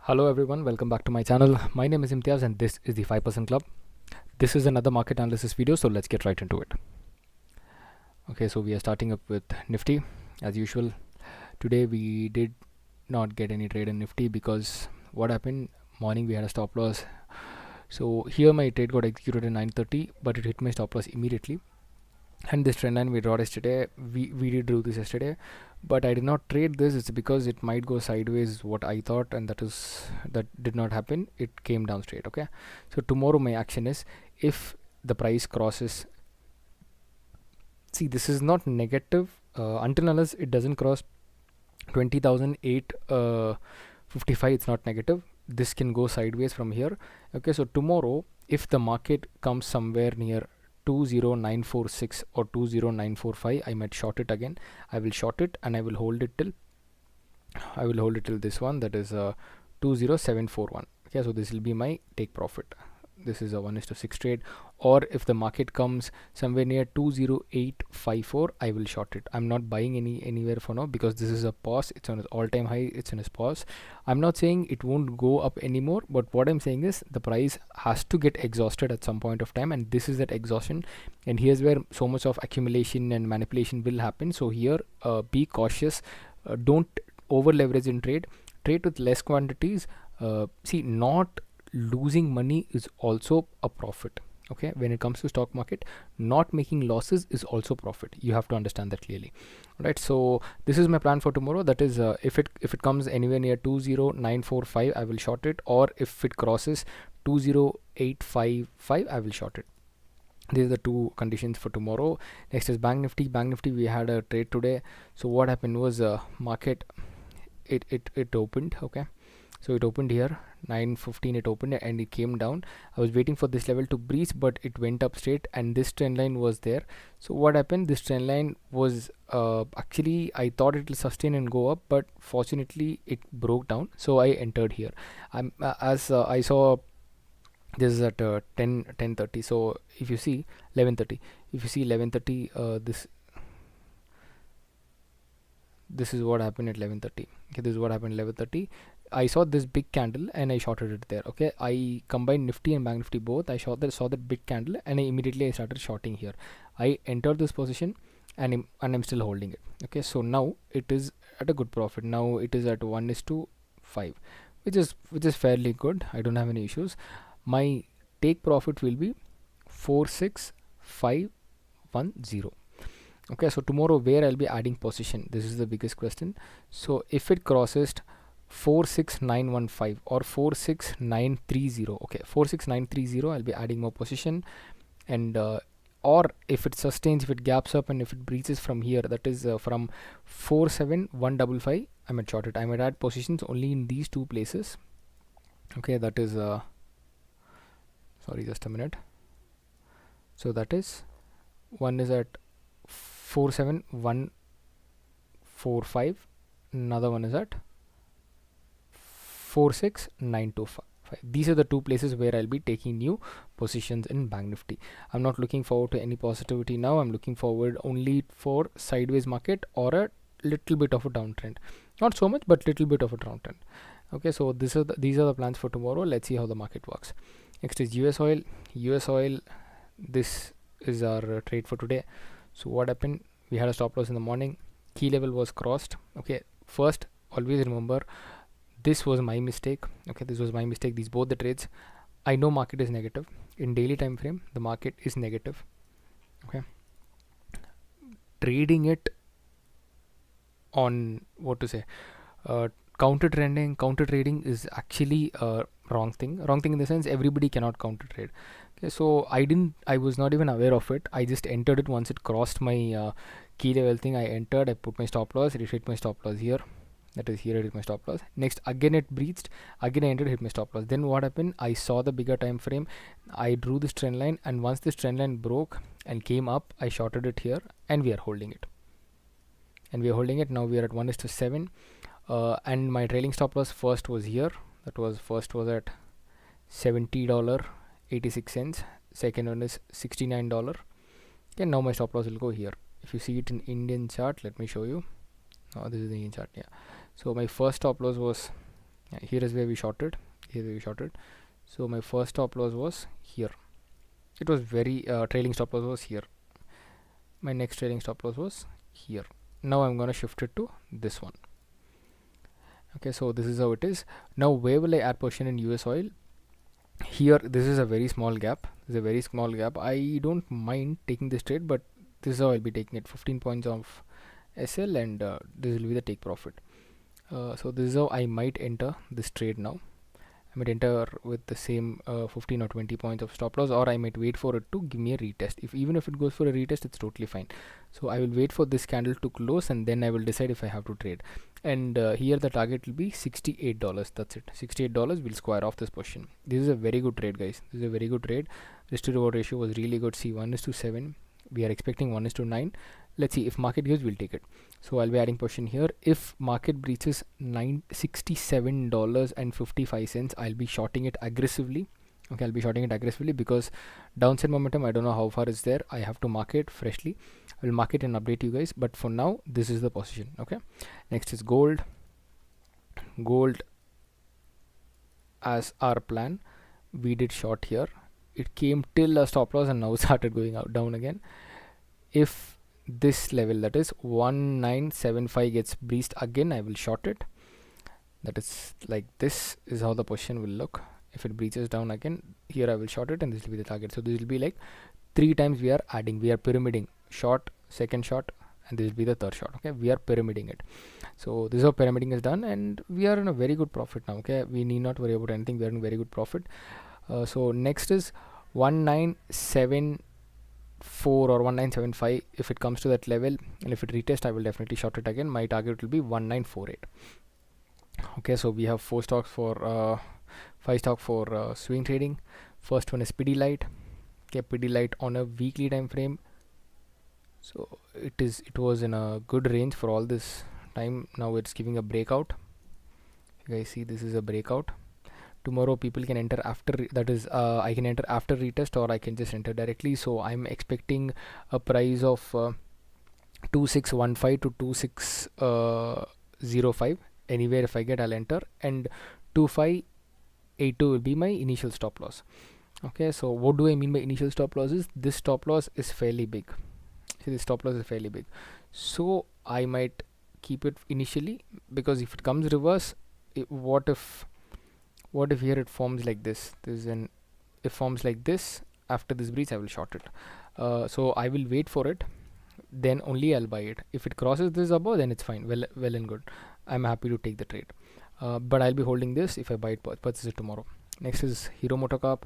Hello everyone, welcome back to my channel. My name is Imtiaz and this is the 5% Club. This is another market analysis video, so let's get right into it. Okay, so we are starting up with Nifty as usual. Today we did not get any trade in Nifty because what happened? Morning we had a stop loss. So here my trade got executed at 9:30, but it hit my stop loss immediately. And this trend line we draw yesterday, we did do this yesterday, but I did not trade this. It's because it might go sideways, what I thought, and that did not happen. It came down straight. Okay, so tomorrow my action is, if the price crosses, see, this is not negative until unless it doesn't cross 20,855. It's not negative. This can go sideways from here. Okay, so tomorrow if the market comes somewhere near 20946 or 20945, I might short it again. I will short it and I will hold it till this one, that is 20741. Okay, so this will be my take profit. This is a 1:6 trade. Or if the market comes somewhere near 20854, I will short it. I'm not buying anywhere for now because this is a pause. It's on its all-time high. It's in its pause. I'm not saying it won't go up anymore, but what I'm saying is the price has to get exhausted at some point of time, and this is that exhaustion. And here's where so much of accumulation and manipulation will happen. So here, be cautious. Don't over leverage in trade. Trade with less quantities. See, not losing money is also a profit. Okay, when it comes to stock market, not making losses is also profit. You have to understand that clearly. Right, so this is my plan for tomorrow. That is, if it comes anywhere near 20945, I will short it, or if it crosses 20855, I will short it. These are the two conditions for tomorrow. Next is Bank Nifty. Bank Nifty, we had a trade today. So what happened was, market, it opened. Okay, so it opened here 9:15, it opened and it came down. I was waiting for this level to breach, but it went up straight, and this trend line was there. So what happened, this trend line was actually, I thought it will sustain and go up, but fortunately it broke down, so I entered here. As I saw, this is at 10:30. So if you see 11:30, this is what happened at 11:30. Okay, this is what happened at 11:30. I saw this big candle and I shorted it there. Okay, I combined Nifty and Bank Nifty both. I saw that big candle and I started shorting here. I entered this position and I'm still holding it. Okay, so now it is at a good profit. Now it is at 1:5, which is fairly good. I don't have any issues. My take profit will be 46510. Okay, so tomorrow where I'll be adding position, this is the biggest question. So if it crosses 46915 or 46930, okay, 46930, I'll be adding more position. And or if it sustains, if it gaps up, and if it breaches from here, that is from 47155, I might short it. I might add positions only in these two places. Okay, that is sorry, just a minute. So that is, one is at 47145, another one is at 46925. These are the two places where I'll be taking new positions in Bank Nifty. I'm not looking forward to any positivity now. I'm looking forward only for sideways market or a little bit of a downtrend. Not so much, but little bit of a downtrend. Okay, so these are the plans for tomorrow. Let's see how the market works. Next is US oil. US oil, this is our trade for today. So what happened, we had a stop loss in the morning, key level was crossed. Okay, first always remember, this was my mistake. Okay, this was my mistake. These both the trades, I know market is negative. In daily time frame, the market is negative. Okay, trading it on, what to say, counter trading is actually a wrong thing in the sense, everybody cannot counter trade. Okay, so I was not even aware of it. I just entered it once it crossed my key level thing. I entered, I put my stop loss, it hit my stop loss here. That is, here it hit my stop loss. Next, again it breached, again I entered, hit my stop loss. Then what happened, I saw the bigger time frame, I drew this trend line, and once this trend line broke and came up, I shorted it here, and we are holding it. Now we are at 1:7. And my trailing stop loss first was here. First was at $70.86. Second one is $69. Okay, now my stop loss will go here. If you see it in Indian chart, let me show you. This is the Indian chart. Yeah, so my first stop loss was Here is where we shorted. So my first stop loss was here. It was very trailing stop loss was here. My next trailing stop loss was here. Now I'm gonna shift it to this one. Okay, so this is how it is. Now where will I add position in US oil? Here, this is a very small gap. I don't mind taking this trade, but this is how I'll be taking it. 15 points of SL, and this will be the take profit. So this is how I might enter this trade now. I might enter with the same 15 or 20 points of stop loss, or I might wait for it to give me a retest. Even if it goes for a retest, it's totally fine. So I will wait for this candle to close, and then I will decide if I have to trade. And here the target will be $68. That's it. $68 will square off this position. This is a very good trade, guys. This is a very good trade. Risk to reward ratio was really good. See, 1:7. We are expecting 1:9. Let's see, if market gives, we'll take it. So I'll be adding position here. If market breaches $67.55, I'll be shorting it aggressively. Okay, I'll be shorting it aggressively because downside momentum, I don't know how far it's there. I have to mark it freshly. I will mark it and update you guys, but for now this is the position. Okay, next is gold. As our plan, we did short here. It came till a stop loss and now started going down again. If this level, that is 1975, gets breached again, I will short it. That is like this is how the position will look. If it breaches down again, here I will short it, and this will be the target. So this will be like 3 times we are pyramiding. Short, second short, and this will be the third shot. Okay, we are pyramiding it. So this is how pyramiding is done, and we are in a very good profit now. Okay, we need not worry about anything. We are in very good profit. So next is 1974 or 1975. If it comes to that level, and if it retest, I will definitely short it again. My target will be 1948. Okay, so we have 4 stocks for 5 stock for swing trading. First one is Pidilite. Okay, Pidilite on a weekly time frame. So it was in a good range for all this time. Now it's giving a breakout. You guys see, this is a breakout. Tomorrow people can enter after, that is I can enter after retest, or I can just enter directly. So I'm expecting a price of 2615 to 2605. Anywhere if I get, I'll enter, and 2582 will be my initial stop loss. Okay, so what do I mean by initial stop loss is this stop loss is fairly big. See, this stop loss is fairly big, so I might keep it initially, because if it comes reverse, what if here it forms like this? It forms like this. After this breach, I will short it. So I will wait for it, then only I'll buy it. If it crosses this above, then it's fine, well and good. I'm happy to take the trade, but I'll be holding this. If I buy it, purchase it tomorrow. Next is Hero MotoCorp.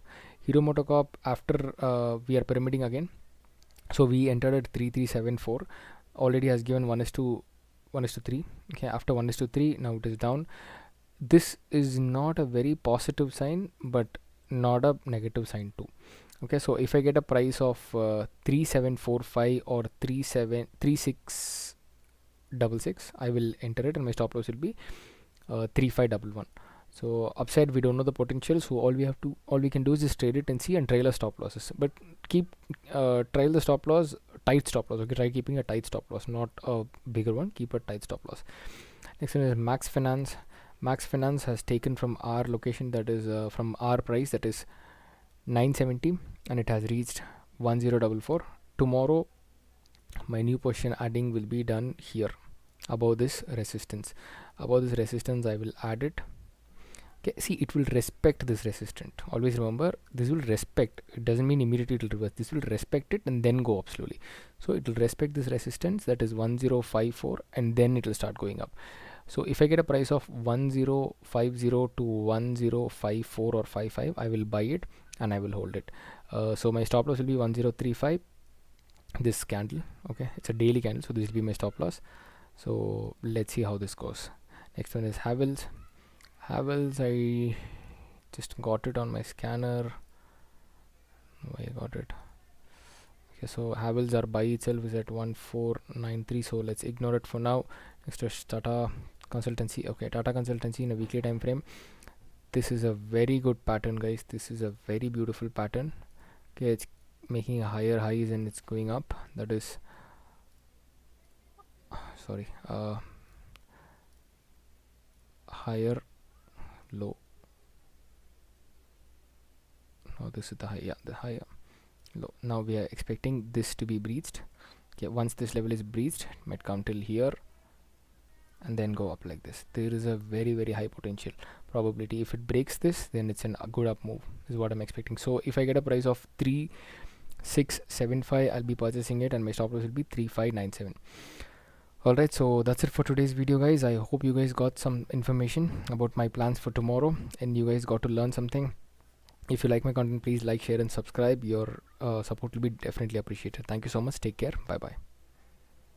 After we are pyramiding again, so we entered at 3374. Already has given 1:3. Okay, after 1:3, now it is down. This is not a very positive sign, but not a negative sign too. Okay, so if I get a price of 3745 or 3666, I will enter it, and my stop loss will be 3511. So upside, we don't know the potential, so all we can do is just trade it and see, and trail a stop losses. But keep trail the stop loss, tight stop loss. Okay, try keeping a tight stop loss, not a bigger one. Keep a tight stop loss. Next one is Max Finance. Max Finance has taken from our location, that is from our price, that is 970, and it has reached 1044. Tomorrow my new position adding will be done here, above this resistance. I will add it. Okay, see, it will respect this resistance. Always remember, this will respect. It doesn't mean immediately it will reverse. This will respect it and then go up slowly. So it will respect this resistance, that is 1054, and then it will start going up. So if I get a price of 1050 to 1054 or 55, I will buy it and I will hold it. So my stop loss will be 1035. This candle, okay, it's a daily candle, so this will be my stop loss. So let's see how this goes. Next one is Havells. I just got it on my scanner. I got it. Okay, so Havells, our buy itself is at 1493, so let's ignore it for now. Next is Tata Consultancy. Okay, Tata Consultancy in a weekly time frame. This is a very good pattern, guys. This is a very beautiful pattern. Okay, it's making higher highs and it's going up. That is higher low. No, this is the high. Yeah, the high, low. Now we are expecting this to be breached. Okay, once this level is breached, it might come till here and then go up like this. There is a very high potential probability. If it breaks this, then it's a good up move, is what I'm expecting. So if I get a price of 3675, I'll be purchasing it, and my stop loss will be 3597. Alright, so that's it for today's video, guys. I hope you guys got some information about my plans for tomorrow and you guys got to learn something. If you like my content, please like, share and subscribe. Your support will be definitely appreciated. Thank you so much. Take care. Bye bye.